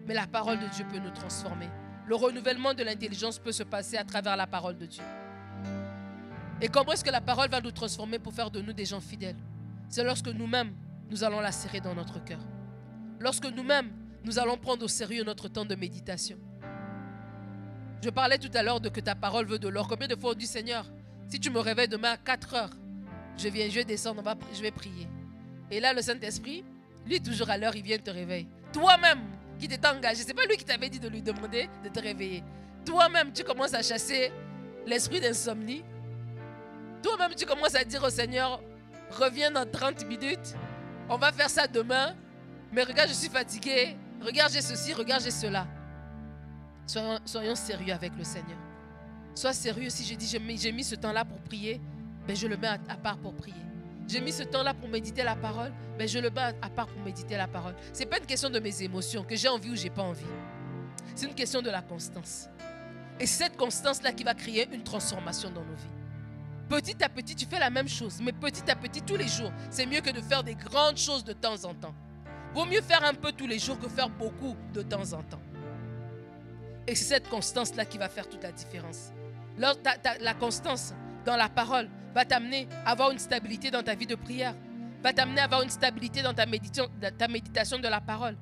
Mais la parole de Dieu peut nous transformer. Le renouvellement de l'intelligence peut se passer à travers la parole de Dieu. Et comment est-ce que la parole va nous transformer pour faire de nous des gens fidèles? C'est lorsque nous-mêmes, nous allons la serrer dans notre cœur. Lorsque nous-mêmes, nous allons prendre au sérieux notre temps de méditation. Je parlais tout à l'heure de que ta parole veut de l'or. Combien de fois on dit, Seigneur, si tu me réveilles demain à 4 heures, je vais descendre, je vais prier. Et là, le Saint-Esprit, lui, toujours à l'heure, il vient te réveiller. Toi-même, qui t'es engagé, ce n'est pas lui qui t'avait dit de lui demander de te réveiller. Toi-même, tu commences à chasser l'esprit d'insomnie. Toi-même, tu commences à dire au Seigneur, reviens dans 30 minutes, on va faire ça demain, mais regarde, je suis fatigué, regarde, j'ai ceci, regarde, j'ai cela. Soyons sérieux avec le Seigneur. Sois sérieux. Si je dis j'ai mis ce temps-là pour prier, ben je le mets à part pour prier. J'ai mis ce temps-là pour méditer la parole, ben je le mets à part pour méditer la parole. Ce n'est pas une question de mes émotions, que j'ai envie ou j'ai pas envie. C'est une question de la constance. Et c'est cette constance-là qui va créer une transformation dans nos vies. Petit à petit, tu fais la même chose, mais petit à petit, tous les jours, c'est mieux que de faire des grandes choses de temps en temps. Vaut mieux faire un peu tous les jours que faire beaucoup de temps en temps. Et c'est cette constance-là qui va faire toute la différence. La constance dans la parole va t'amener à avoir une stabilité dans ta vie de prière, va t'amener à avoir une stabilité dans ta méditation de la parole,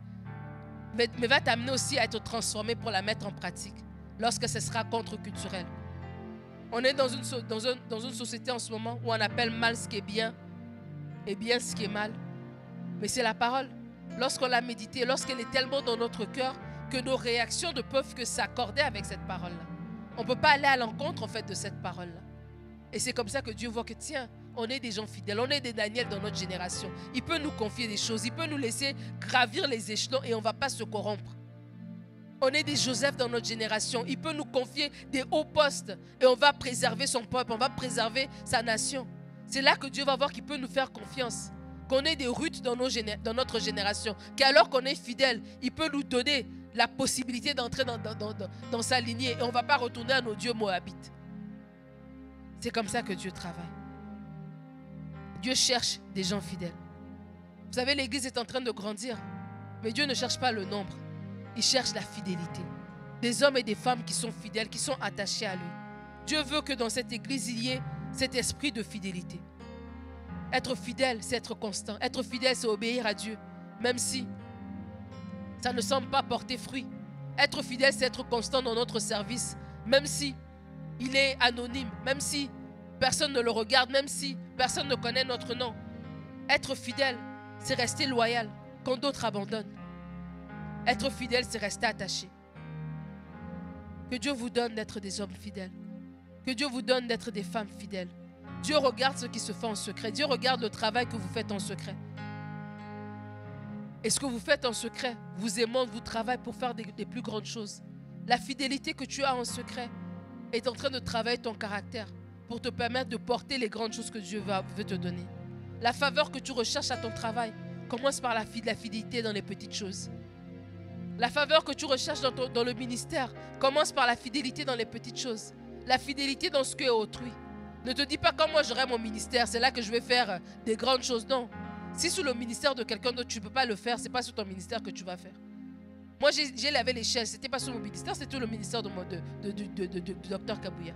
mais va t'amener aussi à être transformé pour la mettre en pratique lorsque ce sera contre-culturel. On est dans une société en ce moment où on appelle mal ce qui est bien et bien ce qui est mal. Mais c'est la parole. Lorsqu'on l'a méditée, lorsqu'elle est tellement dans notre cœur que nos réactions ne peuvent que s'accorder avec cette parole-là. On ne peut pas aller à l'encontre en fait de cette parole-là. Et c'est comme ça que Dieu voit que tiens, on est des gens fidèles, on est des Daniel dans notre génération. Il peut nous confier des choses, il peut nous laisser gravir les échelons et on ne va pas se corrompre. On est des Joseph dans notre génération. Il peut nous confier des hauts postes et on va préserver son peuple, on va préserver sa nation. C'est là que Dieu va voir qu'il peut nous faire confiance. Qu'on ait des Ruth dans notre génération, qu'alors qu'on est fidèle, il peut nous donner la possibilité d'entrer dans sa lignée et on ne va pas retourner à nos dieux moabites. C'est comme ça que Dieu travaille. Dieu cherche des gens fidèles. Vous savez, l'Église est en train de grandir, mais Dieu ne cherche pas le nombre. Il cherche la fidélité. Des hommes et des femmes qui sont fidèles, qui sont attachés à lui. Dieu veut que dans cette Église, il y ait cet esprit de fidélité. Être fidèle, c'est être constant. Être fidèle, c'est obéir à Dieu, même si ça ne semble pas porter fruit. Être fidèle, c'est être constant dans notre service, même si il est anonyme, même si personne ne le regarde, même si personne ne connaît notre nom. Être fidèle, c'est rester loyal quand d'autres abandonnent. Être fidèle, c'est rester attaché. Que Dieu vous donne d'être des hommes fidèles. Que Dieu vous donne d'être des femmes fidèles. Dieu regarde ce qui se fait en secret. Dieu regarde le travail que vous faites en secret. Et ce que vous faites en secret vous aimante, vous travaille pour faire des plus grandes choses. La fidélité que tu as en secret est en train de travailler ton caractère pour te permettre de porter les grandes choses que Dieu veut te donner. La faveur que tu recherches à ton travail commence par la fidélité dans les petites choses. La faveur que tu recherches dans le ministère commence par la fidélité dans les petites choses. La fidélité dans ce que est autrui. Ne te dis pas quand moi j'aurai mon ministère, c'est là que je vais faire des grandes choses. Non. Si sous le ministère de quelqu'un d'autre tu ne peux pas le faire, ce n'est pas sous ton ministère que tu vas faire. Moi j'ai lavé l'échelle, ce n'était pas sous mon ministère, c'était le ministère du docteur Kabouya.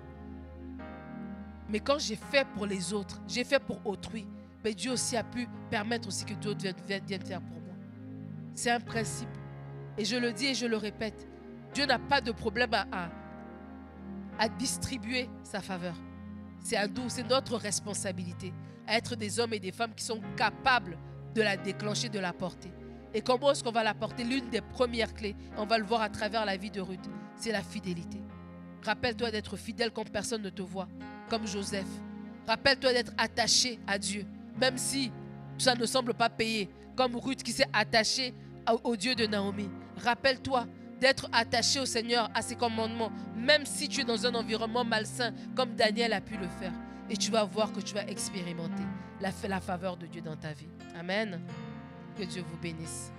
Mais quand j'ai fait pour les autres, j'ai fait pour autrui, mais Dieu aussi a pu permettre aussi que d'autres viennent faire pour moi. C'est un principe. Et je le dis et je le répète, Dieu n'a pas de problème à distribuer sa faveur. C'est à nous, c'est notre responsabilité, à être des hommes et des femmes qui sont capables de la déclencher, de la porter. Et comment est-ce qu'on va la porter? L'une des premières clés, on va le voir à travers la vie de Ruth, c'est la fidélité. Rappelle-toi d'être fidèle quand personne ne te voit, comme Joseph. Rappelle-toi d'être attaché à Dieu, même si ça ne semble pas payer, comme Ruth qui s'est attachée au Dieu de Naomi. Rappelle-toi d'être attaché au Seigneur, à ses commandements, même si tu es dans un environnement malsain, comme Daniel a pu le faire. Et tu vas voir que tu vas expérimenter la faveur de Dieu dans ta vie. Amen. Que Dieu vous bénisse.